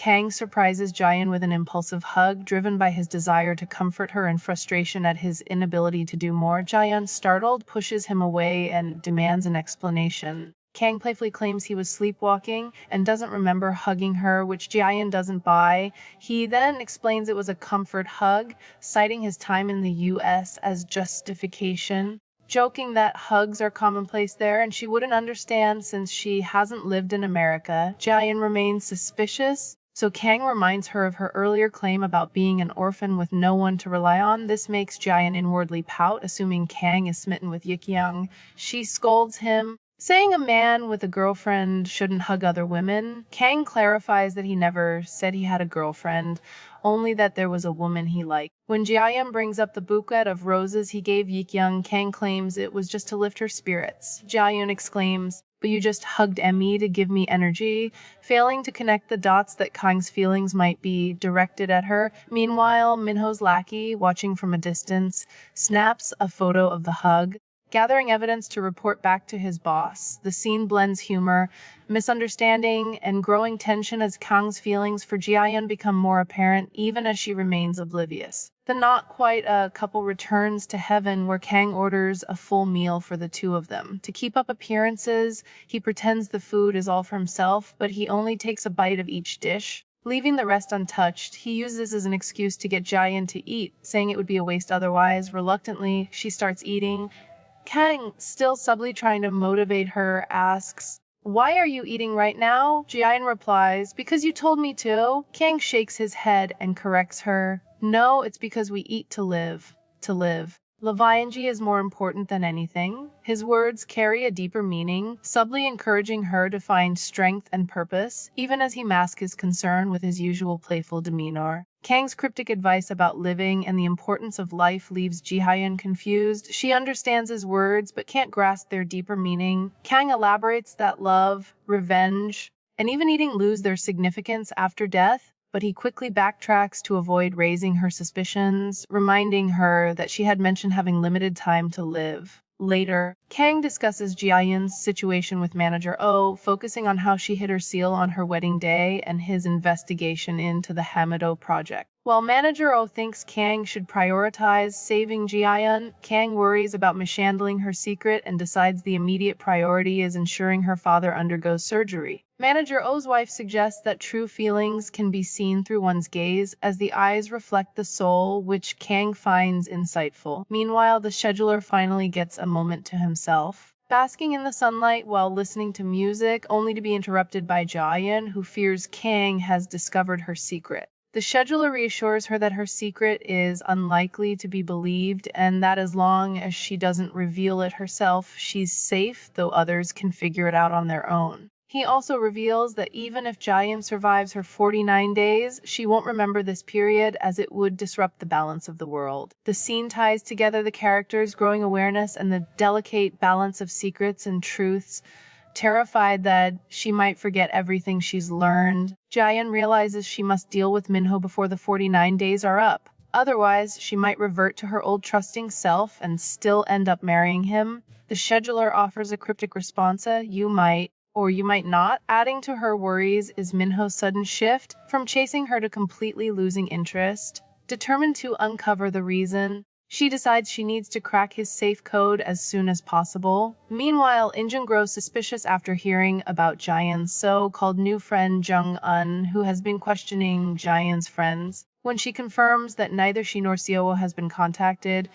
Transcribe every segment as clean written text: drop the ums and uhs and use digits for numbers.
Kang surprises Ji-hyun with an impulsive hug, driven by his desire to comfort her and frustration at his inability to do more. Ji-hyun, startled, pushes him away and demands an explanation. Kang playfully claims he was sleepwalking and doesn't remember hugging her, which Ji-hyun doesn't buy. He then explains it was a comfort hug, citing his time in the US as justification, joking that hugs are commonplace there and she wouldn't understand since she hasn't lived in America. Ji-hyun remains suspicious, so Kang reminds her of her earlier claim about being an orphan with no one to rely on. This makes Ji-hyun inwardly pout, assuming Kang is smitten with Ji-hyun. She scolds him, saying a man with a girlfriend shouldn't hug other women. Kang clarifies that he never said he had a girlfriend, only that there was a woman he liked. When Ji-hyun brings up the bouquet of roses he gave Ji-hyun, Kang claims it was just to lift her spirits. Ji-hyun exclaims, "But you just hugged Emmy to give me energy," failing to connect the dots that Kang's feelings might be directed at her. Meanwhile, Minho's lackey, watching from a distance, snaps a photo of the hug, gathering evidence to report back to his boss. The scene blends humor, misunderstanding, and growing tension as Kang's feelings for Ji-hyun become more apparent even as she remains oblivious. The not quite a couple returns to heaven where Kang orders a full meal for the two of them. To keep up appearances, he pretends the food is all for himself, but he only takes a bite of each dish, leaving the rest untouched. He uses this as an excuse to get Ji-hyun to eat, saying it would be a waste otherwise. Reluctantly, she starts eating. Kang, still subtly trying to motivate her, asks, "Why are you eating right now?" Ji-hyun replies, "Because you told me to." Kang shakes his head and corrects her, "No, it's because we eat to live. To live. Levianji is more important than anything." His words carry a deeper meaning, subtly encouraging her to find strength and purpose, even as he masks his concern with his usual playful demeanor. Kang's cryptic advice about living and the importance of life leaves Ji-hyun confused. She understands his words, but can't grasp their deeper meaning. Kang elaborates that love, revenge, and even eating lose their significance after death, but he quickly backtracks to avoid raising her suspicions, reminding her that she had mentioned having limited time to live. Later, Kang discusses Ji-hyun's situation with Manager Oh, focusing on how she hid her seal on her wedding day and his investigation into the Hamido project. While Manager Oh thinks Kang should prioritize saving Ji-hyun, Kang worries about mishandling her secret and decides the immediate priority is ensuring her father undergoes surgery. Manager Oh's wife suggests that true feelings can be seen through one's gaze, as the eyes reflect the soul, which Kang finds insightful. Meanwhile, the scheduler finally gets a moment to himself, basking in the sunlight while listening to music, only to be interrupted by Ji-hyun, who fears Kang has discovered her secret. The scheduler reassures her that her secret is unlikely to be believed and that as long as she doesn't reveal it herself, she's safe, though others can figure it out on their own. He also reveals that even if Ji-hyun survives her 49 days, she won't remember this period as it would disrupt the balance of the world. The scene ties together the characters' growing awareness and the delicate balance of secrets and truths. Terrified that she might forget everything she's learned, Ji-hyun realizes she must deal with Minho before the 49 days are up. Otherwise, she might revert to her old trusting self and still end up marrying him. The scheduler offers a cryptic response, "You might, or you might not." Adding to her worries is Minho's sudden shift, from chasing her to completely losing interest. Determined to uncover the reason, she decides she needs to crack his safe code as soon as possible. Meanwhile, Injun grows suspicious after hearing about Ji-hyun's so-called new friend Jung-un, who has been questioning Ji-hyun's friends. When she confirms that neither she nor Seo has been contacted,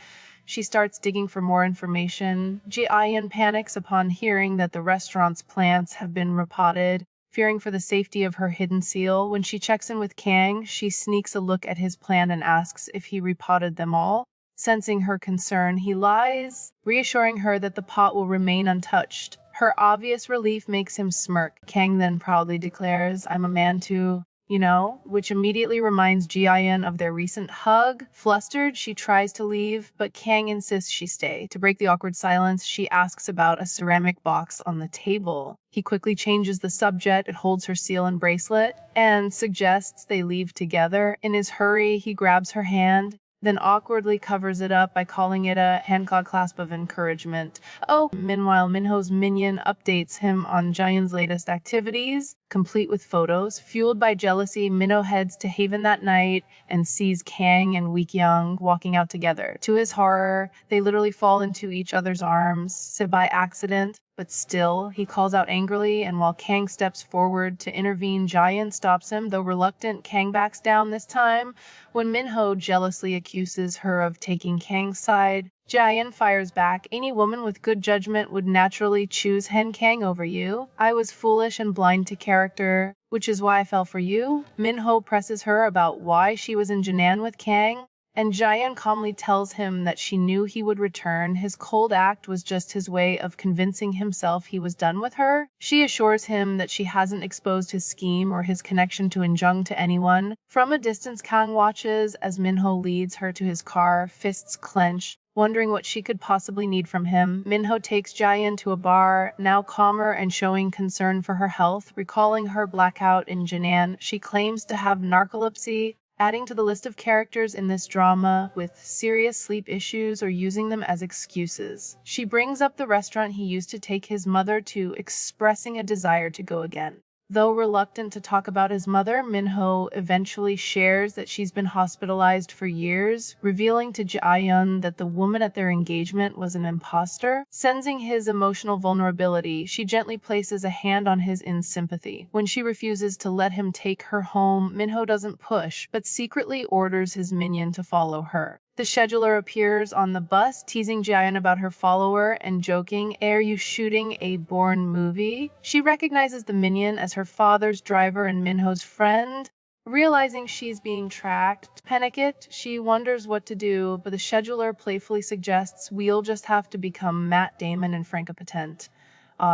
she starts digging for more information. Ji-hyun panics upon hearing that the restaurant's plants have been repotted, fearing for the safety of her hidden seal. When she checks in with Kang, she sneaks a look at his plant and asks if he repotted them all. Sensing her concern, he lies, reassuring her that the pot will remain untouched. Her obvious relief makes him smirk. Kang then proudly declares, "I'm a man too, you know," which immediately reminds Ji-hyun of their recent hug. Flustered, she tries to leave, but Kang insists she stay. To break the awkward silence, she asks about a ceramic box on the table. He quickly changes the subject. It holds her seal and bracelet, and suggests they leave together. In his hurry, he grabs her hand, then awkwardly covers it up by calling it a hand-clawed clasp of encouragement. Oh, meanwhile, Minho's minion updates him on Ji-hyun's latest activities, complete with photos. Fueled by jealousy, Minho heads to Haven that night and sees Kang and Week-young walking out together. To his horror, they literally fall into each other's arms, by accident. But still, he calls out angrily, and while Kang steps forward to intervene, Ji-hyun stops him. Though reluctant, Kang backs down this time. When Minho jealously accuses her of taking Kang's side, Ji-hyun fires back. Any woman with good judgment would naturally choose Hen Kang over you. I was foolish and blind to character, which is why I fell for you. Minho presses her about why she was in Jinan with Kang, and Ji-hyun calmly tells him that she knew he would return. His cold act was just his way of convincing himself he was done with her. She assures him that she hasn't exposed his scheme or his connection to In-jung to anyone. From a distance, Kang watches as Minho leads her to his car, fists clenched, wondering what she could possibly need from him. Minho takes Ji-hyun to a bar, now calmer and showing concern for her health. Recalling her blackout in Jinan, she claims to have narcolepsy, adding to the list of characters in this drama with serious sleep issues or using them as excuses. She brings up the restaurant he used to take his mother to, expressing a desire to go again. Though reluctant to talk about his mother, Minho eventually shares that she's been hospitalized for years, revealing to Ji-hyun that the woman at their engagement was an imposter. Sensing his emotional vulnerability, she gently places a hand on his in sympathy. When she refuses to let him take her home, Minho doesn't push, but secretly orders his minion to follow her. The scheduler appears on the bus, teasing Ji-hyun about her follower and joking, "Are you shooting a Bourne movie?" She recognizes the minion as her father's driver and Minho's friend. Realizing she's being tracked, panicked, she wonders what to do, but the scheduler playfully suggests we'll just have to become Matt Damon and Franka Potente.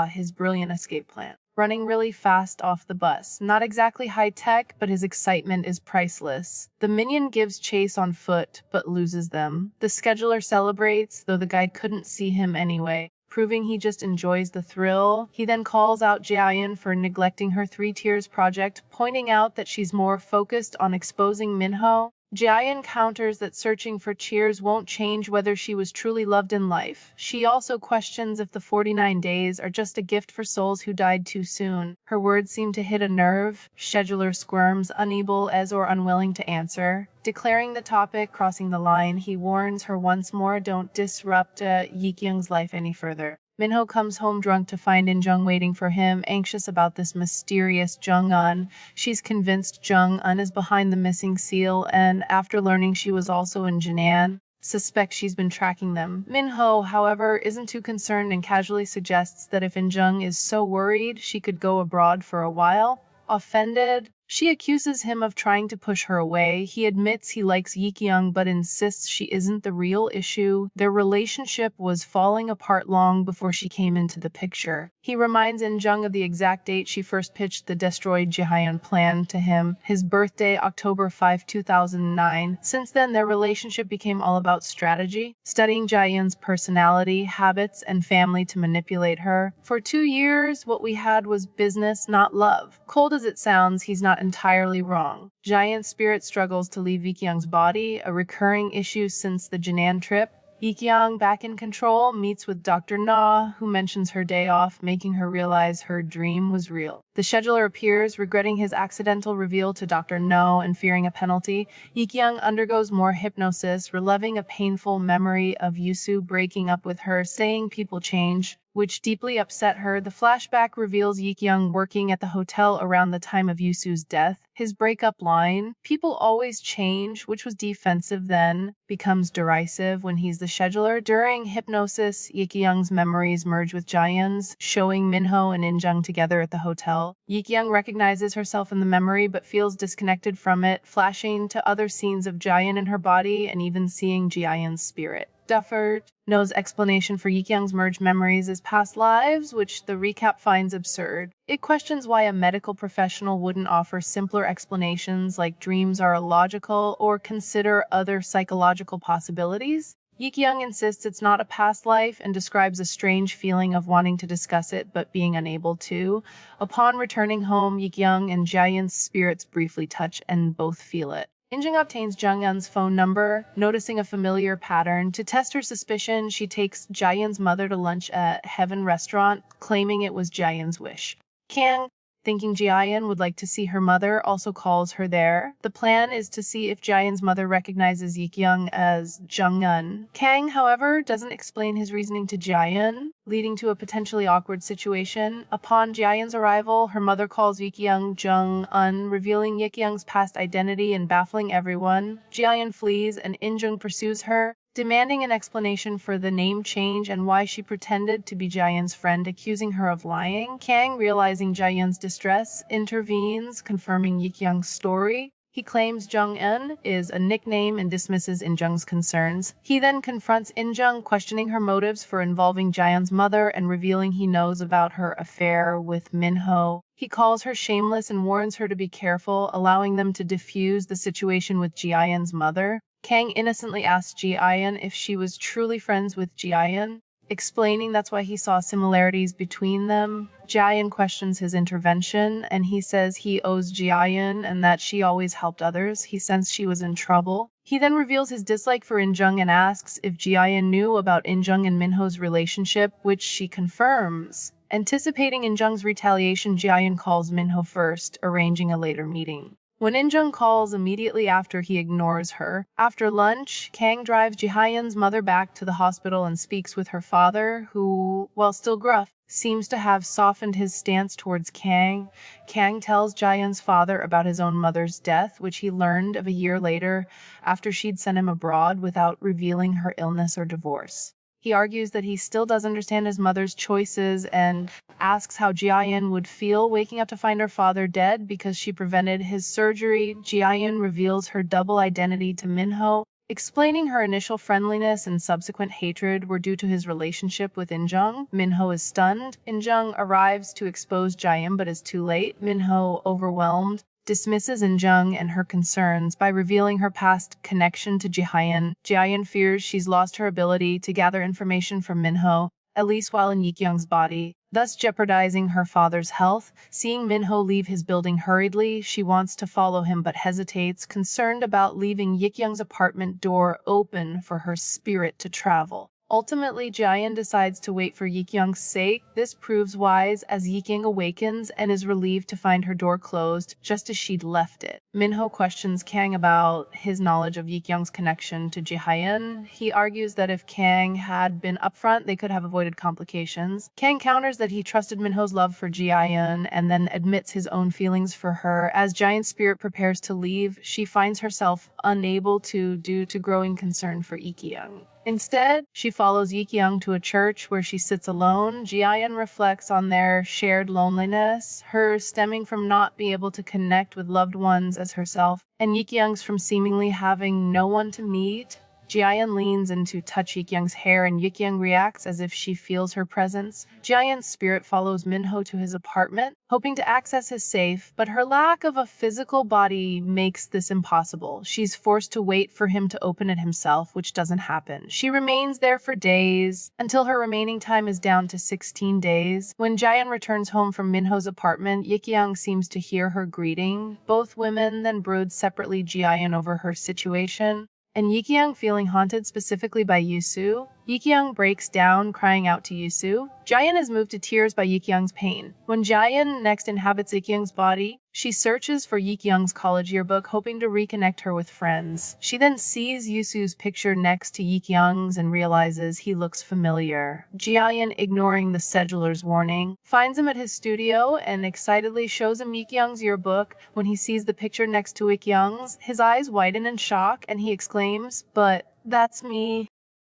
His brilliant escape plan. Running really fast off the bus. Not exactly high-tech, but his excitement is priceless. The minion gives chase on foot, but loses them. The scheduler celebrates, though the guy couldn't see him anyway, proving he just enjoys the thrill. He then calls out Ji-hyun for neglecting her Three Tiers project, pointing out that she's more focused on exposing Minho. Ji-hyun counters that searching for cheers won't change whether she was truly loved in life. She also questions if the 49 days are just a gift for souls who died too soon. Her words seem to hit a nerve. Scheduler squirms, unable as or unwilling to answer. Declaring the topic crossing the line, he warns her once more, don't disrupt Yi-kyung's life any further. Minho comes home drunk to find In-jung waiting for him, anxious about this mysterious Jung-un. She's convinced Jung-un is behind the missing seal, and after learning she was also in Jinan, suspects she's been tracking them. Minho, however, isn't too concerned and casually suggests that if In-jung is so worried, she could go abroad for a while. Offended, she accuses him of trying to push her away. He admits he likes Yi-kyung but insists she isn't the real issue. Their relationship was falling apart long before she came into the picture. He reminds In-jung of the exact date she first pitched the destroyed Ji-hyun plan to him, his birthday, October 5, 2009. Since then, their relationship became all about strategy, studying Ji-hyun's personality, habits, and family to manipulate her. For 2 years, what we had was business, not love. Cold as it sounds, he's not entirely wrong. Ji-hyun's spirit struggles to leave Yi-kyung's body, a recurring issue since the Jinan trip. Yi-kyung, back in control, meets with Dr. Na, who mentions her day off, making her realize her dream was real. The scheduler appears, regretting his accidental reveal to Dr. No and fearing a penalty. Yi-kyung undergoes more hypnosis, reliving a painful memory of Yusu breaking up with her, saying people change, which deeply upset her. The flashback reveals Yi-kyung working at the hotel around the time of Yusu's death. His breakup line, "People always change," which was defensive then, becomes derisive when he's the scheduler. During hypnosis, Yi-kyung's memories merge with Ji-hyun's, showing Minho and In-jung together at the hotel. Yi-kyung recognizes herself in the memory but feels disconnected from it, flashing to other scenes of Ji-hyun in her body and even seeing Ji-hyun's spirit. Duffert knows explanation for Yi-kyung's merged memories as past lives, which the recap finds absurd. It questions why a medical professional wouldn't offer simpler explanations like dreams are illogical or consider other psychological possibilities. Yi-kyung insists it's not a past life and describes a strange feeling of wanting to discuss it but being unable to. Upon returning home, Yi-kyung and Ji-hyun's spirits briefly touch and both feel it. In-jung obtains Jung-eun's phone number, noticing a familiar pattern. To test her suspicion, she takes Ji-hyun's mother to lunch at Heaven Restaurant, claiming it was Ji-hyun's wish. Kang, thinking Ji-hyun would like to see her mother, also calls her there. The plan is to see if Ji-hyun's mother recognizes Ji-hyun as Jung-eun. Kang, however, doesn't explain his reasoning to Ji-hyun, leading to a potentially awkward situation. Upon Ji-hyun's arrival, her mother calls Ji-hyun Jung-eun, revealing Ji-hyun's past identity and baffling everyone. Ji-hyun flees and In-jung pursues her, demanding an explanation for the name change and why she pretended to be Ji-hyun's friend, accusing her of lying. Kang, realizing Ji-hyun's distress, intervenes, confirming Ji-hyun's story. He claims Jung-eun is a nickname and dismisses In-jung's concerns. He then confronts In-jung, questioning her motives for involving Ji-hyun's mother and revealing he knows about her affair with Min-ho. He calls her shameless and warns her to be careful, allowing them to defuse the situation with Ji-hyun's mother. Kang innocently asks Ji-hyun if she was truly friends with Ji-hyun, explaining that's why he saw similarities between them. Ji-hyun questions his intervention, and he says he owes Ji-hyun and that she always helped others. He sensed she was in trouble. He then reveals his dislike for In-jung and asks if Ji-hyun knew about In-jung and Min-ho's relationship, which she confirms. Anticipating In-jung's retaliation, Ji-hyun calls Min-ho first, arranging a later meeting. When In-jung calls immediately after, he ignores her. After lunch, Kang drives Ji-hyun's mother back to the hospital and speaks with her father, who, while still gruff, seems to have softened his stance towards Kang. Kang tells Ji-hyun's father about his own mother's death, which he learned of a year later after she'd sent him abroad without revealing her illness or divorce. He argues that he still does understand his mother's choices and asks how Ji-hyun would feel waking up to find her father dead because she prevented his surgery. Ji-hyun reveals her double identity to Min-ho, explaining her initial friendliness and subsequent hatred were due to his relationship with In-jung. Min-ho is stunned. In-jung arrives to expose Ji-hyun but is too late. Min-ho, overwhelmed, dismisses In-jung and her concerns by revealing her past connection to Ji-hyun. Ji-hyun fears she's lost her ability to gather information from Min-ho, at least while in Ji-hyun's body, thus jeopardizing her father's health. Seeing Min-ho leave his building hurriedly, she wants to follow him but hesitates, concerned about leaving Ji-hyun's apartment door open for her spirit to travel. Ultimately, Ji-hyun decides to wait for Ji-hyun's sake. This proves wise as Ji-hyun awakens and is relieved to find her door closed, just as she'd left it. Min-ho questions Kang about his knowledge of Ji-hyun's connection to Ji-hyun. He argues that if Kang had been upfront, they could have avoided complications. Kang counters that he trusted Min-ho's love for Ji-hyun and then admits his own feelings for her. As Ji-hyun's spirit prepares to leave, she finds herself unable to due to growing concern for Ji-hyun. Instead, she follows Ji-hyun to a church where she sits alone. Ji-hyun reflects on their shared loneliness, hers stemming from not being able to connect with loved ones as herself, and Ji-hyun's from seemingly having no one to meet. Ji-hyun leans in to touch Ji-hyun's hair and Ji-hyun reacts as if she feels her presence. Ji-hyun's spirit follows Min-ho to his apartment, hoping to access his safe, but her lack of a physical body makes this impossible. She's forced to wait for him to open it himself, which doesn't happen. She remains there for days, until her remaining time is down to 16 days. When Ji-hyun returns home from Min-ho's apartment, Ji-hyun seems to hear her greeting. Both women then brood separately Ji-hyun over her situation, and Ji-hyun feeling haunted specifically by Yoo-soo. Ji-hyun breaks down, crying out to Yoo-soo. Ji-hyun is moved to tears by Ji-hyun's pain. When Ji-hyun next inhabits Ji-hyun's body, she searches for Ji-hyun's college yearbook, hoping to reconnect her with friends. She then sees Yoo-soo's picture next to Ji-hyun's and realizes he looks familiar. Ji-hyun, ignoring the scheduler's warning, finds him at his studio and excitedly shows him Ji-hyun's yearbook. When he sees the picture next to Ji-hyun's, his eyes widen in shock and he exclaims, "But that's me."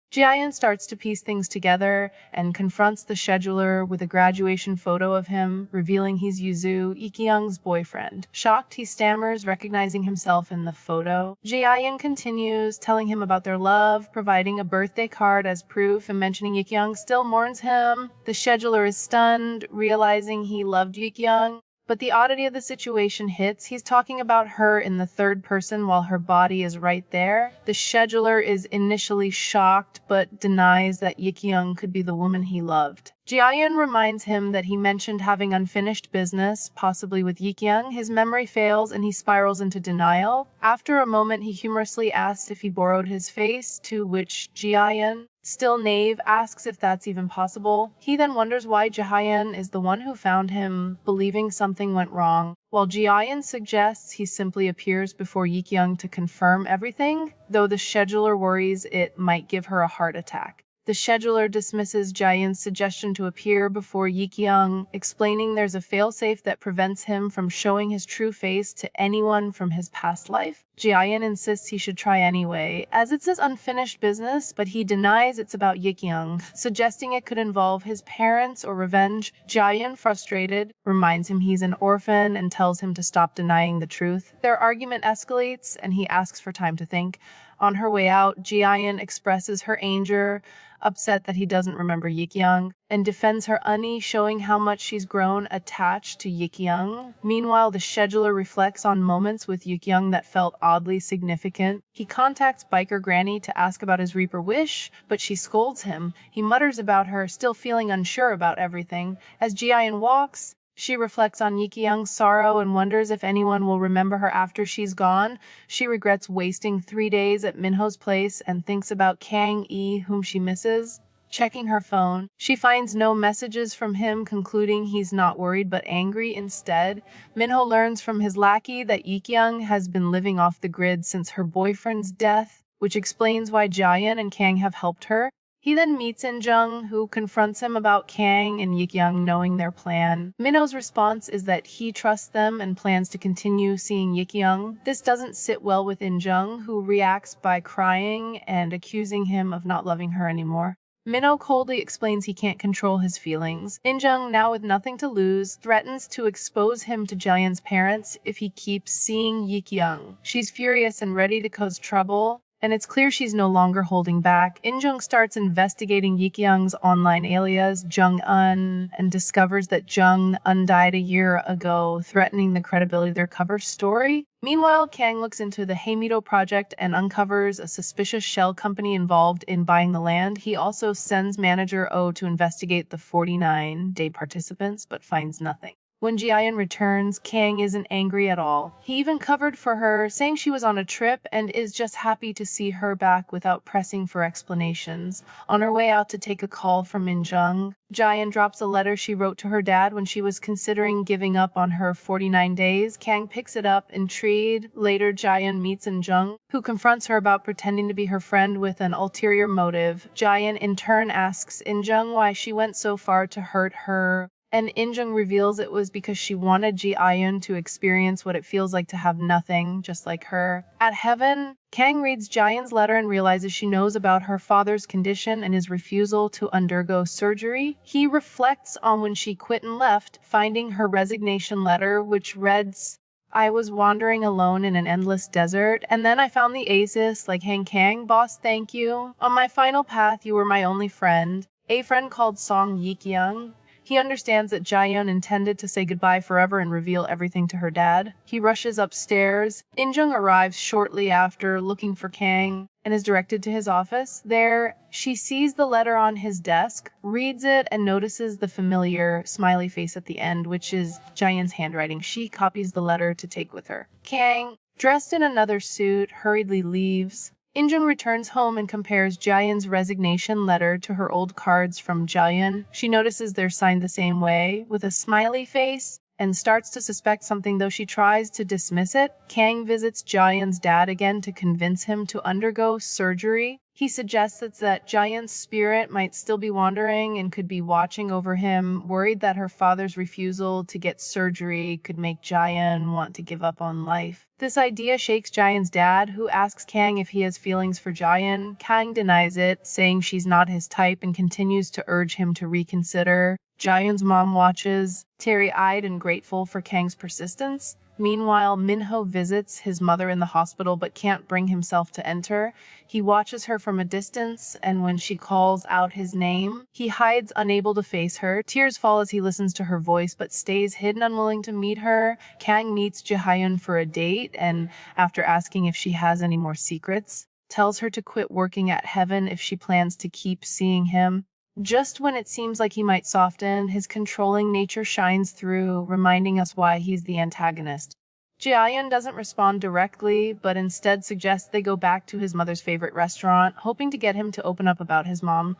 Ji-hyun starts to piece things together and confronts the scheduler with a graduation photo of him, revealing he's Yoo-soo, Ji-hyun's boyfriend. Shocked, he stammers, recognizing himself in the photo. Ji-hyun continues, telling him about their love, providing a birthday card as proof, and mentioning Ji-hyun still mourns him. The scheduler is stunned, realizing he loved Ji-hyun. But the oddity of the situation hits. He's talking about her in the third person while her body is right there. The scheduler is initially shocked but denies that Ji-hyun could be the woman he loved. Ji-hyun reminds him that he mentioned having unfinished business, possibly with Yi-kyung. His memory fails and he spirals into denial. After a moment, he humorously asks if he borrowed his face, to which Ji-hyun, still naive, asks if that's even possible. He then wonders why Ji-hyun is the one who found him, believing something went wrong, while Ji-hyun suggests he simply appears before Yi-kyung to confirm everything, though the scheduler worries it might give her a heart attack. The scheduler dismisses Ji-hyun's suggestion to appear before Yi-kyung, explaining there's a failsafe that prevents him from showing his true face to anyone from his past life. Ji-hyun insists he should try anyway, as it's his unfinished business, but he denies it's about Yi-kyung, suggesting it could involve his parents or revenge. Ji-hyun, frustrated, reminds him he's an orphan and tells him to stop denying the truth. Their argument escalates, and he asks for time to think. On her way out, Ji-hyun expresses her anger, upset that he doesn't remember Yi-kyung, and defends her Unnie, showing how much she's grown attached to Yi-kyung. Meanwhile, the scheduler reflects on moments with Yi-kyung that felt oddly significant. He contacts Biker Granny to ask about his Reaper wish, but she scolds him. He mutters about her, still feeling unsure about everything. As Ji-hyun walks, she reflects on Yi-kyung's sorrow and wonders if anyone will remember her after she's gone. She regrets wasting 3 days at Minho's place and thinks about Kang-e, whom she misses. Checking her phone, she finds no messages from him, concluding he's not worried but angry instead. Minho learns from his lackey that Yi-kyung has been living off the grid since her boyfriend's death, which explains why Ji-hyun and Kang have helped her. He then meets In-jung, who confronts him about Kang and Yi-kyung knowing their plan. Minho's response is that he trusts them and plans to continue seeing Yi-kyung. This doesn't sit well with In-jung, who reacts by crying and accusing him of not loving her anymore. Minho coldly explains he can't control his feelings. In-jung, now with nothing to lose, threatens to expose him to Jaehyun's parents if he keeps seeing Yi-kyung. She's furious and ready to cause trouble, and it's clear she's no longer holding back. In-jung starts investigating Yi-kyung's online alias, Jung-un, and discovers that Jung-un died a year ago, threatening the credibility of their cover story. Meanwhile, Kang looks into the Haemido project and uncovers a suspicious shell company involved in buying the land. He also sends manager Oh to investigate the 49-day participants, but finds nothing. When Ji-hyun returns, Kang isn't angry at all. He even covered for her, saying she was on a trip and is just happy to see her back without pressing for explanations. On her way out to take a call from In-jung, Ji-hyun drops a letter she wrote to her dad when she was considering giving up on her 49 days. Kang picks it up, intrigued. Later, Ji-hyun meets In-jung, who confronts her about pretending to be her friend with an ulterior motive. Ji-hyun in turn asks In-jung why she went so far to hurt her, and In-jung reveals it was because she wanted Ji-hyun to experience what it feels like to have nothing, just like her. At Heaven, Kang reads Ji-hyun's letter and realizes she knows about her father's condition and his refusal to undergo surgery. He reflects on when she quit and left, finding her resignation letter, which reads, "I was wandering alone in an endless desert, and then I found the Aces, like Hang Kang, boss, thank you. On my final path, you were my only friend. A friend called Song Yi-kyung." He understands that Ji-hyun intended to say goodbye forever and reveal everything to her dad. He rushes upstairs. In-jung arrives shortly after, looking for Kang, and is directed to his office. There, she sees the letter on his desk, reads it, and notices the familiar smiley face at the end, which is Ji-hyun's handwriting. She copies the letter to take with her. Kang, dressed in another suit, hurriedly leaves. In-jung returns home and compares Ji-hyun's resignation letter to her old cards from Ji-hyun. She notices they're signed the same way, with a smiley face, and starts to suspect something, though she tries to dismiss it. Kang visits Ji-hyun's dad again to convince him to undergo surgery. He suggests that Ji-hyun's spirit might still be wandering and could be watching over him, worried that her father's refusal to get surgery could make Ji-hyun want to give up on life. This idea shakes Ji-hyun's dad, who asks Kang if he has feelings for Ji-hyun. Kang denies it, saying she's not his type, and continues to urge him to reconsider. Ji-hyun's mom watches, teary-eyed and grateful for Kang's persistence. Meanwhile, Minho visits his mother in the hospital but can't bring himself to enter. He watches her from a distance, and when she calls out his name, he hides, unable to face her. Tears fall as he listens to her voice but stays hidden, unwilling to meet her. Kang meets Ji-hyun for a date, and after asking if she has any more secrets, tells her to quit working at Heaven if she plans to keep seeing him. Just when it seems like he might soften, his controlling nature shines through, reminding us why he's the antagonist. Ji-hyun doesn't respond directly, but instead suggests they go back to his mother's favorite restaurant, hoping to get him to open up about his mom.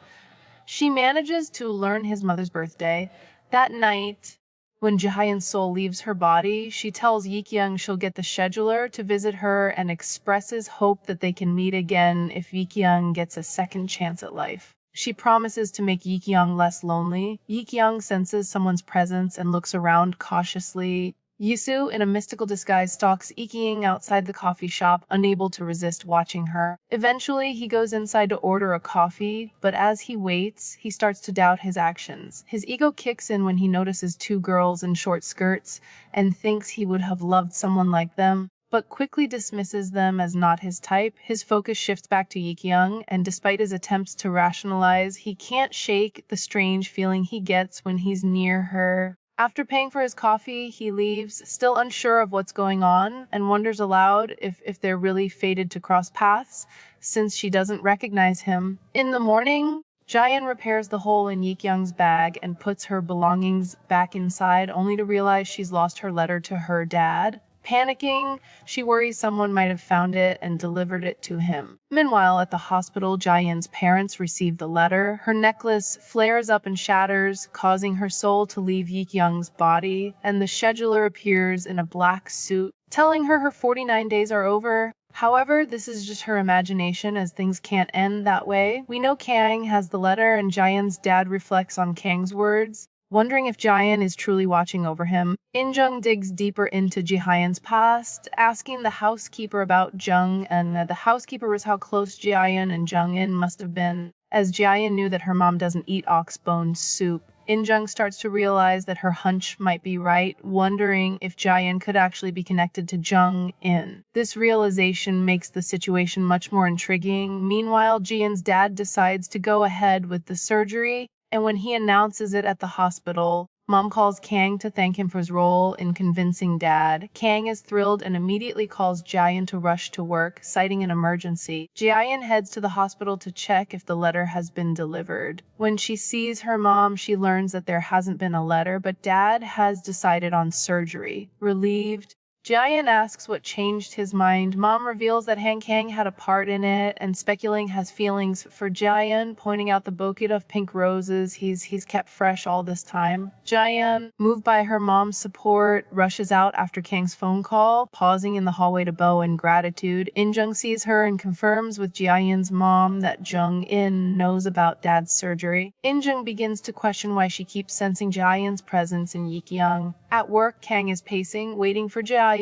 She manages to learn his mother's birthday. That night, when Ji-hyun's soul leaves her body, she tells Yi-kyung she'll get the scheduler to visit her and expresses hope that they can meet again if Yi-kyung gets a second chance at life. She promises to make Yi-kyung less lonely. Yi-kyung senses someone's presence and looks around cautiously. Yisu, in a mystical disguise, stalks Yi-kyung outside the coffee shop, unable to resist watching her. Eventually, he goes inside to order a coffee, but as he waits, he starts to doubt his actions. His ego kicks in when he notices two girls in short skirts and thinks he would have loved someone like them, but quickly dismisses them as not his type. His focus shifts back to Yi-kyung, and despite his attempts to rationalize, he can't shake the strange feeling he gets when he's near her. After paying for his coffee, he leaves, still unsure of what's going on, and wonders aloud if they're really fated to cross paths, since she doesn't recognize him. In the morning, Ji-hyun repairs the hole in Yi-kyung's bag and puts her belongings back inside, only to realize she's lost her letter to her dad. Panicking, she worries someone might have found it and delivered it to him. Meanwhile, at the hospital, Ji-hyun's parents receive the letter. Her necklace flares up and shatters, causing her soul to leave Yi-kyung's body, and the scheduler appears in a black suit, telling her 49 days are over. However, this is just her imagination, as things can't end that way. We know Kang has the letter, and Ji-hyun's dad reflects on Kang's words, wondering if Ji-hyun is truly watching over him. In-jung digs deeper into Ji-hyun's past, asking the housekeeper about Jung, and the housekeeper was how close Ji-hyun and Jung-in must have been, as Ji-hyun knew that her mom doesn't eat ox bone soup. In-jung starts to realize that her hunch might be right, wondering if Ji-hyun could actually be connected to Jung-in. This realization makes the situation much more intriguing. Meanwhile, Ji-hyun's dad decides to go ahead with the surgery, and when he announces it at the hospital, Mom calls Kang to thank him for his role in convincing Dad. Kang is thrilled and immediately calls Ji-hyun to rush to work, citing an emergency. Ji-hyun heads to the hospital to check if the letter has been delivered. When she sees her mom, she learns that there hasn't been a letter, but Dad has decided on surgery. Relieved, Ji-hyun asks what changed his mind. Mom reveals that Han Kang had a part in it, and speculating has feelings for Ji-hyun, pointing out the bouquet of pink roses he's kept fresh all this time. Ji-hyun, moved by her mom's support, rushes out after Kang's phone call, pausing in the hallway to bow in gratitude. In-jung sees her and confirms with Ji-hyun's mom that Jung-in knows about Dad's surgery. In-jung begins to question why she keeps sensing Ji-hyun's presence in Yi-kyung. At work, Kang is pacing, waiting for Ji-hyun.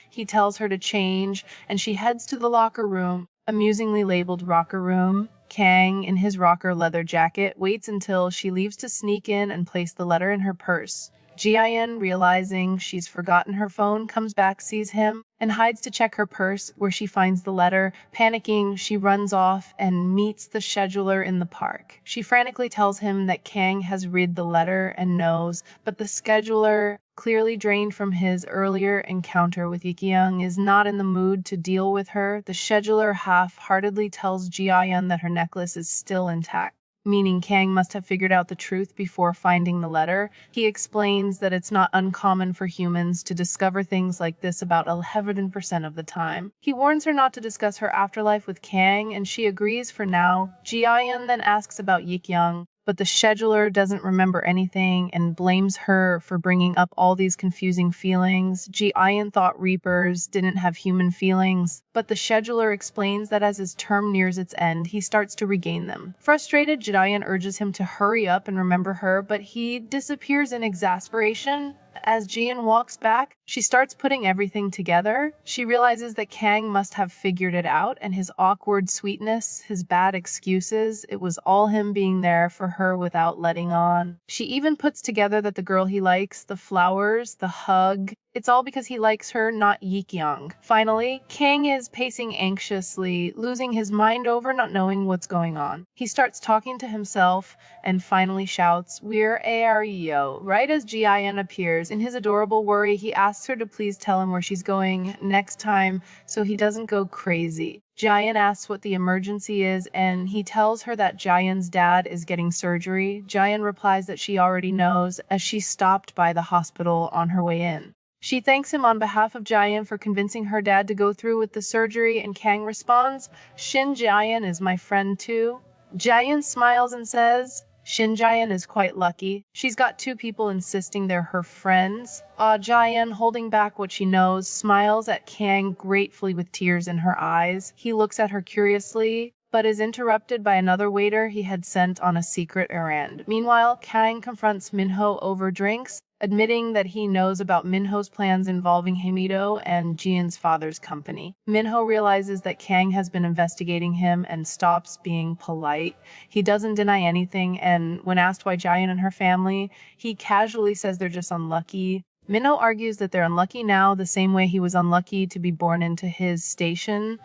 He tells her to change, and she heads to the locker room, amusingly labeled rocker room. Kang, in his rocker leather jacket, waits until she leaves to sneak in and place the letter in her purse. Ji-hyun, realizing she's forgotten her phone, comes back, sees him, and hides to check her purse, where she finds the letter. Panicking, she runs off and meets the scheduler in the park. She frantically tells him that Kang has read the letter and knows, but the scheduler, clearly drained from his earlier encounter with Yi-kyung, is not in the mood to deal with her. The scheduler half-heartedly tells Ji-hyun that her necklace is still intact, meaning Kang must have figured out the truth before finding the letter. He explains that it's not uncommon for humans to discover things like this about 11% of the time. He warns her not to discuss her afterlife with Kang, and she agrees for now. Ji-hyun then asks about Yi-kyung, but the scheduler doesn't remember anything and blames her for bringing up all these confusing feelings. Ji-hyun thought Reapers didn't have human feelings, but the scheduler explains that as his term nears its end, he starts to regain them. Frustrated, Ji-hyun urges him to hurry up and remember her, but he disappears in exasperation. As Ji-hyun walks back, she starts putting everything together. She realizes that Kang must have figured it out, and his awkward sweetness, his bad excuses, it was all him being there for her without letting on. She even puts together that the girl he likes, the flowers, the hug, It's all because he likes her, not Yi-kyung. Finally, Kang is pacing anxiously, losing his mind over not knowing what's going on. He starts talking to himself and finally shouts, "We're Ario." Right as Ji-hyun appears, in his adorable worry, he asks her to please tell him where she's going next time so he doesn't go crazy. Ji-hyun asks what the emergency is, and he tells her that Ji-hyun's dad is getting surgery. Ji-hyun replies that she already knows, as she stopped by the hospital on her way in. She thanks him on behalf of Ji-hyun for convincing her dad to go through with the surgery, and Kang responds, "Shin Ji-hyun is my friend too." Ji-hyun smiles and says, "Shin Ji-hyun is quite lucky. She's got two people insisting they're her friends." Ji-hyun, holding back what she knows, smiles at Kang gratefully with tears in her eyes. He looks at her curiously, but is interrupted by another waiter he had sent on a secret errand. Meanwhile, Kang confronts Minho over drinks, admitting that he knows about Minho's plans involving Haemido and Ji-hyun's father's company. Minho realizes that Kang has been investigating him and stops being polite. He doesn't deny anything, and when asked why Ji-hyun and her family, he casually says they're just unlucky. Minho argues that they're unlucky now the same way he was unlucky to be born into his station.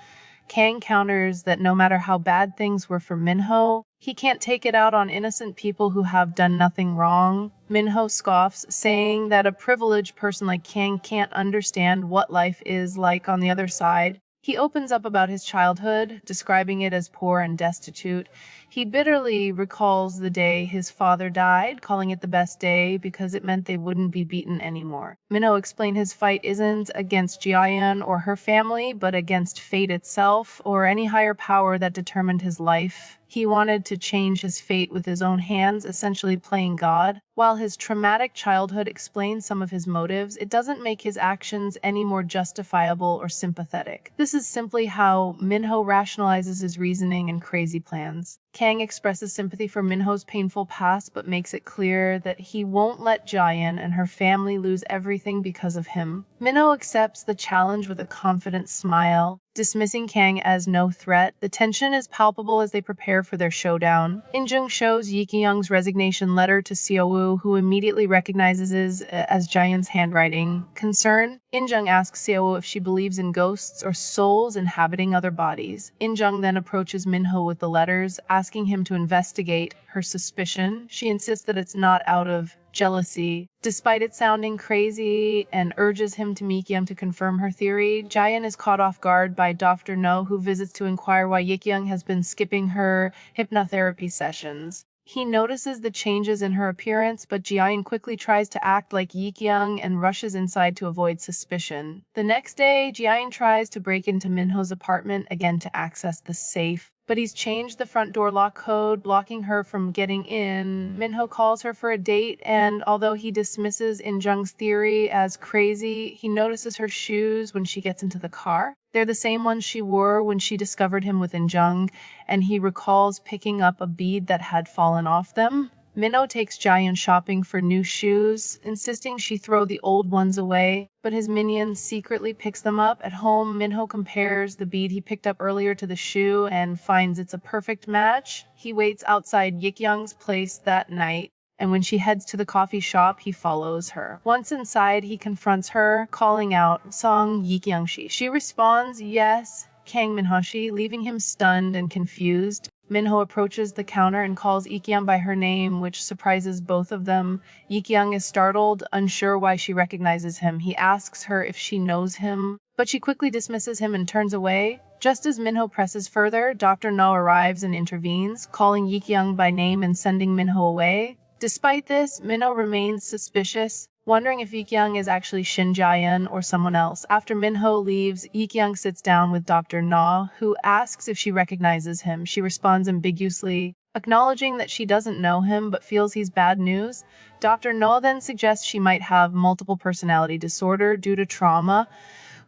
Kang counters that no matter how bad things were for Minho, he can't take it out on innocent people who have done nothing wrong. Minho scoffs, saying that a privileged person like Kang can't understand what life is like on the other side. He opens up about his childhood, describing it as poor and destitute. He bitterly recalls the day his father died, calling it the best day because it meant they wouldn't be beaten anymore. Minho explained his fight isn't against Ji-hyun or her family, but against fate itself or any higher power that determined his life. He wanted to change his fate with his own hands, essentially playing God. While his traumatic childhood explains some of his motives, it doesn't make his actions any more justifiable or sympathetic. This is simply how Minho rationalizes his reasoning and crazy plans. Kang expresses sympathy for Minho's painful past, but makes it clear that he won't let Ji-hyun and her family lose everything because of him. Minho accepts the challenge with a confident smile, dismissing Kang as no threat. The tension is palpable as they prepare for their showdown. In-jung shows Yi-kyung's resignation letter to Seo-woo, who immediately recognizes it as Ji-hyun's handwriting. Concerned, In-jung asks Seo-woo if she believes in ghosts or souls inhabiting other bodies. In-jung then approaches Minho with the letters, asking him to investigate her suspicion. She insists that it's not out of jealousy, despite it sounding crazy, and urges him to meet Yi-kyung to confirm her theory. Ji-hyun is caught off guard by Dr. No, who visits to inquire why Yi-kyung has been skipping her hypnotherapy sessions. He notices the changes in her appearance, but Ji-hyun quickly tries to act like Yi-kyung and rushes inside to avoid suspicion. The next day, Ji-hyun tries to break into Minho's apartment again to access the safe, but he's changed the front door lock code, blocking her from getting in. Minho calls her for a date, and although he dismisses In-jung's theory as crazy, he notices her shoes when she gets into the car. They're the same ones she wore when she discovered him with In-jung, and he recalls picking up a bead that had fallen off them. Minho takes Ji-hyun shopping for new shoes, insisting she throw the old ones away, but his minion secretly picks them up. At home, Minho compares the bead he picked up earlier to the shoe and finds it's a perfect match. He waits outside Yi-kyung's place that night, and when she heads to the coffee shop, he follows her. Once inside, he confronts her, calling out, "Song Yi-kyung-shi." She responds, "Yes, Kang Minho-shi," leaving him stunned and confused. Minho approaches the counter and calls Yi-kyung by her name, which surprises both of them. Yi-kyung is startled, unsure why she recognizes him. He asks her if she knows him, but she quickly dismisses him and turns away. Just as Minho presses further, Dr. No arrives and intervenes, calling Yi-kyung by name and sending Minho away. Despite this, Minho remains suspicious, wondering if Yi-kyung is actually Shin Ji-hyun or someone else. After Minho leaves, Yi-kyung sits down with Dr. Na, who asks if she recognizes him. She responds ambiguously, acknowledging that she doesn't know him but feels he's bad news. Dr. Na then suggests she might have multiple personality disorder due to trauma,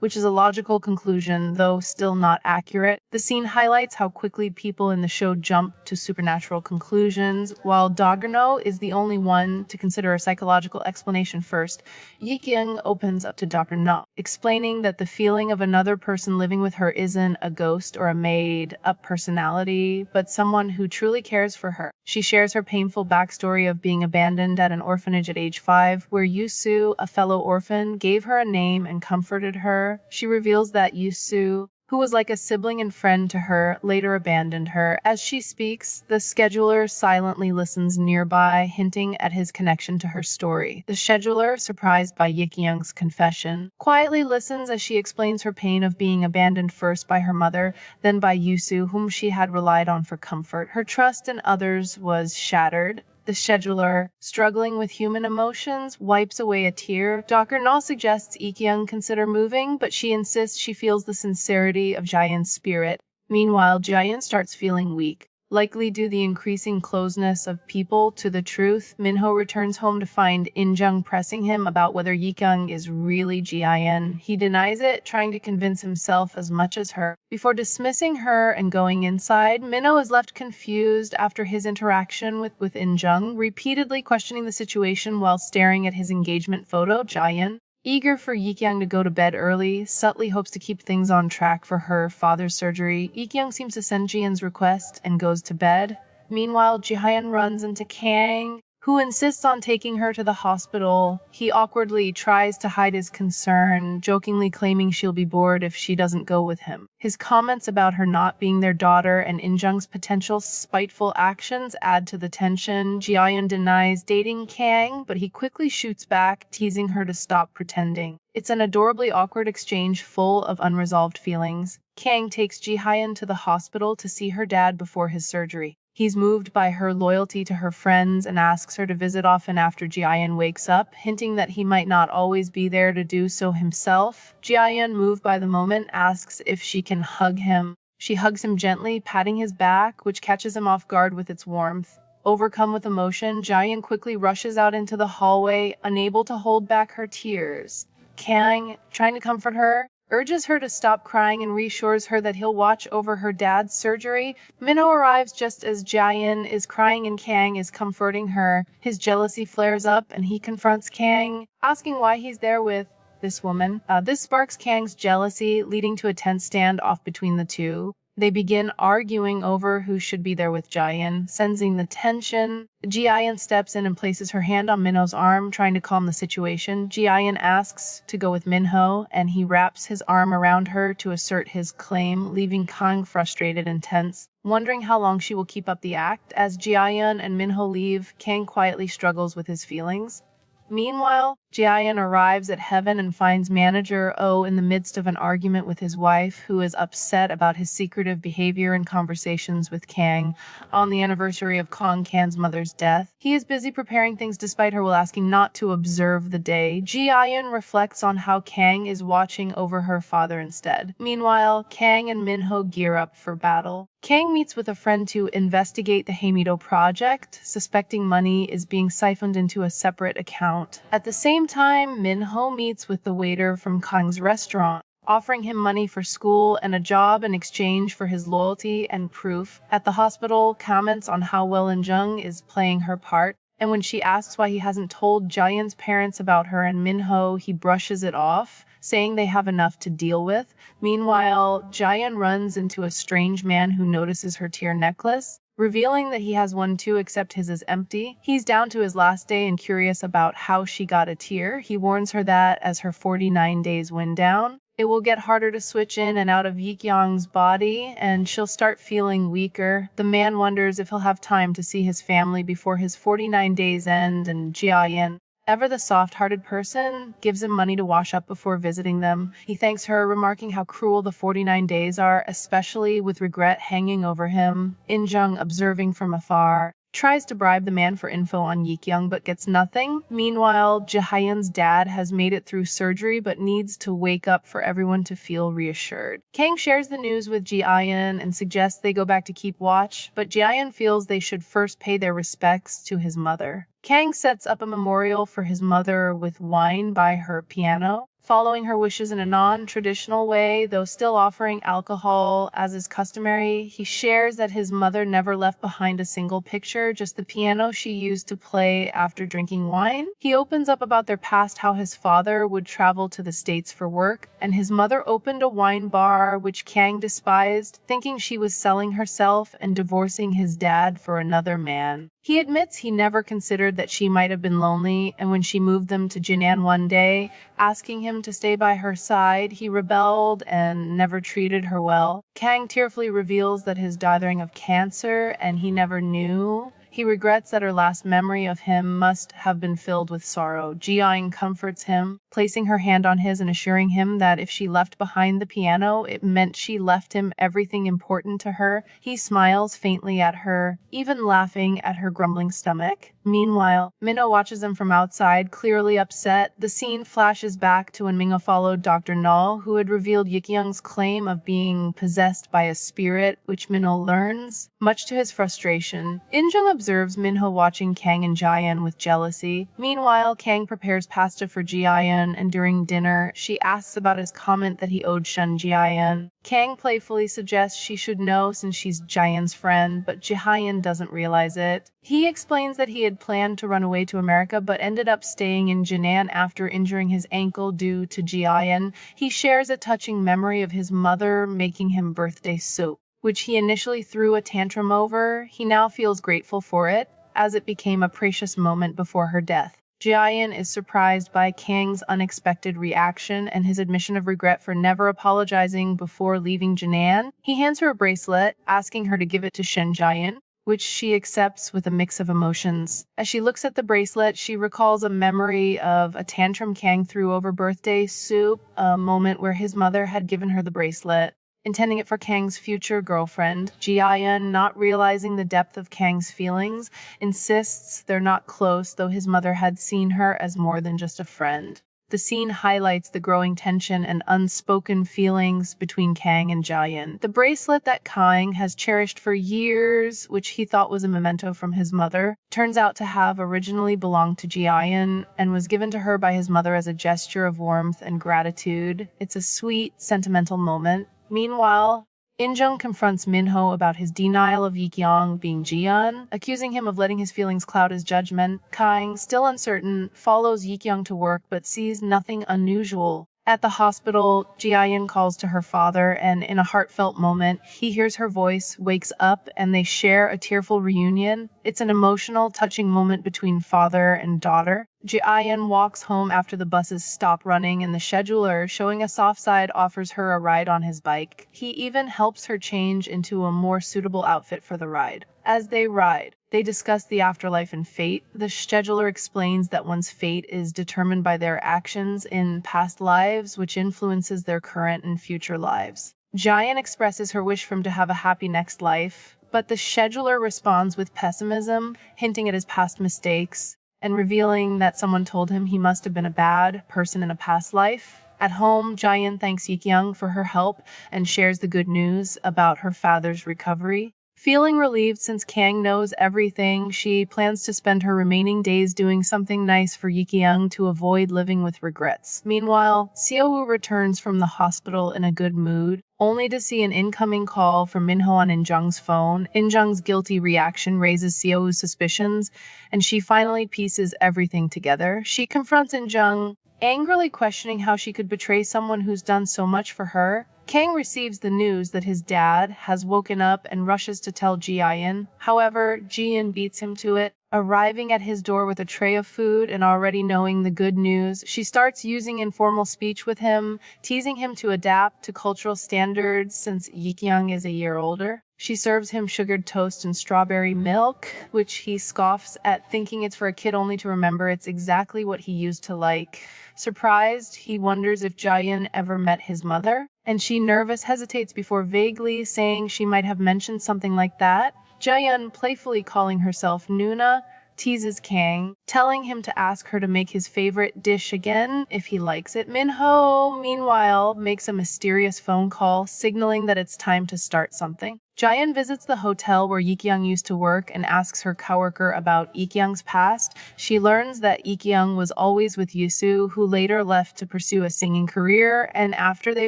which is a logical conclusion, though still not accurate. The scene highlights how quickly people in the show jump to supernatural conclusions. While Doggerno is the only one to consider a psychological explanation first, Ji-hyun opens up to Dr. No, explaining that the feeling of another person living with her isn't a ghost or a made-up personality, but someone who truly cares for her. She shares her painful backstory of being abandoned at an orphanage at age 5, where Yusu, a fellow orphan, gave her a name and comforted her. She reveals that Yusu, who was like a sibling and friend to her, later abandoned her. As she speaks, the scheduler silently listens nearby, hinting at his connection to her story. The scheduler, surprised by Ji-hyun's confession, quietly listens as she explains her pain of being abandoned first by her mother, then by Yusu, whom she had relied on for comfort. Her trust in others was shattered. The scheduler, struggling with human emotions, wipes away a tear. Dr. No suggests Ji-hyun consider moving, but she insists she feels the sincerity of Ji-hyun's spirit. Meanwhile, Ji-hyun starts feeling weak. Likely due to the increasing closeness of people to the truth, Minho returns home to find In-jung pressing him about whether Ji-hyun is really Ji-hyun. He denies it, trying to convince himself as much as her. Before dismissing her and going inside, Minho is left confused after his interaction with In-jung, repeatedly questioning the situation while staring at his engagement photo. Ji-hyun, eager for Ji-hyun to go to bed early, subtly hopes to keep things on track for her father's surgery. Ji-hyun seems to send Ji-hyun's request and goes to bed. Meanwhile, Ji-hyun runs into Kang, who insists on taking her to the hospital. He awkwardly tries to hide his concern, jokingly claiming she'll be bored if she doesn't go with him. His comments about her not being their daughter and In-jung's potential spiteful actions add to the tension. Ji-hyun denies dating Kang, but he quickly shoots back, teasing her to stop pretending. It's an adorably awkward exchange full of unresolved feelings. Kang takes Ji-hyun to the hospital to see her dad before his surgery. He's moved by her loyalty to her friends and asks her to visit often after Ji-hyun wakes up, hinting that he might not always be there to do so himself. Ji-hyun, moved by the moment, asks if she can hug him. She hugs him gently, patting his back, which catches him off guard with its warmth. Overcome with emotion, Ji-hyun quickly rushes out into the hallway, unable to hold back her tears. Kang, trying to comfort her, urges her to stop crying and reassures her that he'll watch over her dad's surgery. Minho arrives just as Ji-hyun is crying and Kang is comforting her. His jealousy flares up and he confronts Kang, asking why he's there with this woman. This sparks Kang's jealousy, leading to a tense standoff between the two. They begin arguing over who should be there with Ji-hyun, sensing the tension. Ji-hyun steps in and places her hand on Minho's arm, trying to calm the situation. Ji-hyun asks to go with Minho, and he wraps his arm around her to assert his claim, leaving Kang frustrated and tense, wondering how long she will keep up the act. As Ji-hyun and Minho leave, Kang quietly struggles with his feelings. Meanwhile, Ji-hyun arrives at Heaven and finds manager Oh in the midst of an argument with his wife, who is upset about his secretive behavior and conversations with Kang on the anniversary of Kang's mother's death. He is busy preparing things despite her while asking not to observe the day. Ji-hyun reflects on how Kang is watching over her father instead. Meanwhile, Kang and Minho gear up for battle. Kang meets with a friend to investigate the Haemido project, suspecting money is being siphoned into a separate account. At the same time, Minho meets with the waiter from Kang's restaurant, offering him money for school and a job in exchange for his loyalty and proof. At the hospital, comments on how well In-jung is playing her part, and when she asks why he hasn't told Ji-hyun's parents about her and Minho, he brushes it off, saying they have enough to deal with. Meanwhile, Ji-hyun runs into a strange man who notices her tear necklace, revealing that he has one too, except his is empty. He's down to his last day and curious about how she got a tear. He warns her that as her 49 days wind down, it will get harder to switch in and out of Ji-hyun's body, and she'll start feeling weaker. The man wonders if he'll have time to see his family before his 49 days end, and Ji-hyun, ever the soft-hearted person, gives him money to wash up before visiting them. He thanks her, remarking how cruel the 49 days are, especially with regret hanging over him. In-jung, observing from afar, tries to bribe the man for info on Ji-hyun but gets nothing. Meanwhile, Ji-hyun's dad has made it through surgery but needs to wake up for everyone to feel reassured. Kang shares the news with Ji-hyun and suggests they go back to keep watch, but Ji-hyun feels they should first pay their respects to his mother. Kang sets up a memorial for his mother with wine by her piano. following her wishes in a non-traditional way, though still offering alcohol as is customary. He shares that his mother never left behind a single picture, just the piano she used to play after drinking wine. He opens up about their past, how his father would travel to the States for work, and his mother opened a wine bar, which Kang despised, thinking she was selling herself and divorcing his dad for another man. He admits he never considered that she might have been lonely, and when she moved them to Jinan one day, asking him to stay by her side, he rebelled and never treated her well. Kang tearfully reveals that his dying of cancer and he never knew. He regrets that her last memory of him must have been filled with sorrow. Ji-hyun comforts him, placing her hand on his and assuring him that if she left behind the piano, it meant she left him everything important to her. He smiles faintly at her, even laughing at her grumbling stomach. Meanwhile, Minho watches them from outside, clearly upset. The scene flashes back to when Minho followed Dr. Null, who had revealed Yikyung's claim of being possessed by a spirit, which Minho learns, much to his frustration. In-jung observes Minho watching Kang and Ji-hyun with jealousy. Meanwhile, Kang prepares pasta for Ji-hyun, and during dinner, she asks about his comment that he owed Shun Ji-hyun. Kang playfully suggests she should know since she's Ji-hyun's friend, but Ji-hyun doesn't realize it. He explains that he had planned to run away to America but ended up staying in Jinan after injuring his ankle due to Ji-hyun. He shares a touching memory of his mother making him birthday soup, which he initially threw a tantrum over. He now feels grateful for it, as it became a precious moment before her death. Ji-hyun is surprised by Kang's unexpected reaction and his admission of regret for never apologizing before leaving Jinan. He hands her a bracelet, asking her to give it to Shen Ji-hyun, which she accepts with a mix of emotions. As she looks at the bracelet, she recalls a memory of a tantrum Kang threw over birthday soup, a moment where his mother had given her the bracelet, intending it for Kang's future girlfriend. Ji-hyun, not realizing the depth of Kang's feelings, insists they're not close, though his mother had seen her as more than just a friend. The scene highlights the growing tension and unspoken feelings between Kang and Ji-hyun. The bracelet that Kang has cherished for years, which he thought was a memento from his mother, turns out to have originally belonged to Ji-hyun and was given to her by his mother as a gesture of warmth and gratitude. It's a sweet, sentimental moment. Meanwhile, In-jung confronts Minho about his denial of Yikyung being Ji-hyun, accusing him of letting his feelings cloud his judgment. Kang, still uncertain, follows Yikyung to work but sees nothing unusual. At the hospital, Ji-hyun calls to her father, and in a heartfelt moment, he hears her voice, wakes up, and they share a tearful reunion. It's an emotional, touching moment between father and daughter. Ji-hyun walks home after the buses stop running, and the scheduler, showing a soft side, offers her a ride on his bike. He even helps her change into a more suitable outfit for the ride. As they ride, they discuss the afterlife and fate. The scheduler explains that one's fate is determined by their actions in past lives, which influences their current and future lives. Ji-hyun expresses her wish for him to have a happy next life, but the scheduler responds with pessimism, hinting at his past mistakes and revealing that someone told him he must have been a bad person in a past life. At home, Ji-hyun thanks Yikyung for her help and shares the good news about her father's recovery. Feeling relieved since Kang knows everything, she plans to spend her remaining days doing something nice for Yikyung to avoid living with regrets. Meanwhile, Seo-woo returns from the hospital in a good mood, only to see an incoming call from Minho on In-jung's phone. In-jung's guilty reaction raises Seo-woo's suspicions, and she finally pieces everything together. She confronts In-jung, angrily questioning how she could betray someone who's done so much for her. Kang receives the news that his dad has woken up and rushes to tell Ji-hyun. However, Ji-hyun beats him to it. Arriving at his door with a tray of food and already knowing the good news, she starts using informal speech with him, teasing him to adapt to cultural standards since Yikyung is a year older. She serves him sugared toast and strawberry milk, which he scoffs at, thinking it's for a kid only to remember it's exactly what he used to like. Surprised, he wonders if Ji-hyun ever met his mother, and she nervous hesitates before vaguely saying she might have mentioned something like that. Ji-hyun, playfully calling herself Nuna, teases Kang, telling him to ask her to make his favorite dish again if he likes it. Min-ho, meanwhile, makes a mysterious phone call, signaling that it's time to start something. Ji-hyun visits the hotel where Yi-kyung used to work and asks her coworker about Yi-kyung's past. She learns that Yi-kyung was always with Yusu, who later left to pursue a singing career, and after they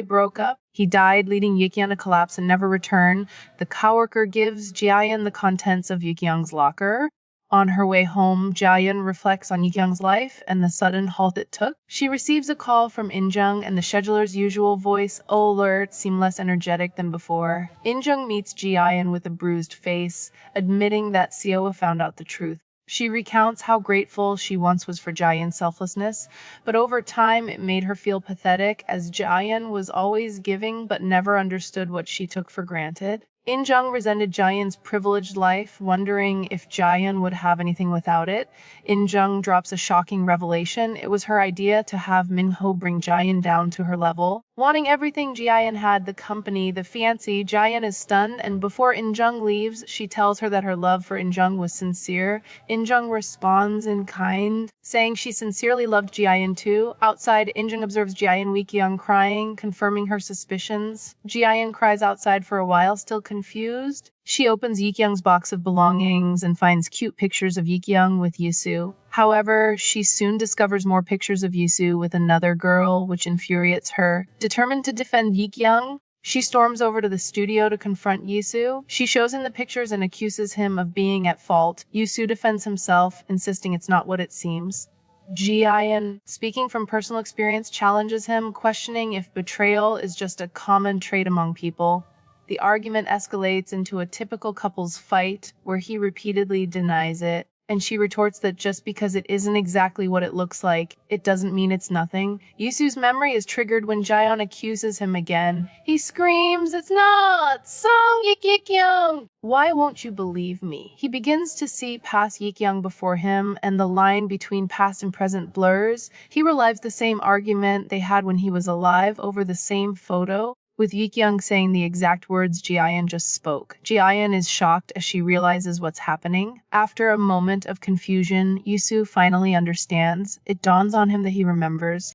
broke up, he died, leading Yi-kyung to collapse and never return. The coworker gives Ji-hyun the contents of Yi-kyung's locker. On her way home, Ji-hyun reflects on Yi-kyung's life and the sudden halt it took. She receives a call from In-jung, and the scheduler's usual voice alert seemed less energetic than before. In-jung meets Ji-hyun with a bruised face, admitting that Seo found out the truth. She recounts how grateful she once was for Ji-hyun's selflessness, but over time it made her feel pathetic, as Ji-hyun was always giving but never understood what she took for granted. In-jung resented Ji-hyun's privileged life, wondering if Ji-hyun would have anything without it. In-jung drops a shocking revelation. It was her idea to have Min-ho bring Ji-hyun down to her level. Wanting everything Ji-hyun had, the company, the fiancé, Ji-hyun is stunned, and before In-jung leaves, she tells her that her love for In-jung was sincere. In-jung responds in kind, saying she sincerely loved Ji-hyun too. Outside, In-jung observes Ji-hyun weak-young crying, confirming her suspicions. Ji-hyun cries outside for a while, still confused. She opens Yi-kyung's box of belongings and finds cute pictures of Yi-kyung with Yusu. However, she soon discovers more pictures of Yusu with another girl, which infuriates her. Determined to defend Yi-kyung, she storms over to the studio to confront Yusu. She shows him the pictures and accuses him of being at fault. Yusu defends himself, insisting it's not what it seems. Ji-hyun, speaking from personal experience, challenges him, questioning if betrayal is just a common trait among people. The argument escalates into a typical couple's fight, where he repeatedly denies it, and she retorts that just because it isn't exactly what it looks like, it doesn't mean it's nothing. Yusu's memory is triggered when Ji-hyun accuses him again. He screams, "It's not! Song Yi-kyung! Why won't you believe me?" He begins to see past Yi-kyung before him, and the line between past and present blurs. He relives the same argument they had when he was alive over the same photo, with Yi-kyung saying the exact words Ji-hyun just spoke. Ji-hyun is shocked as she realizes what's happening. After a moment of confusion, Yusu finally understands. It dawns on him that he remembers.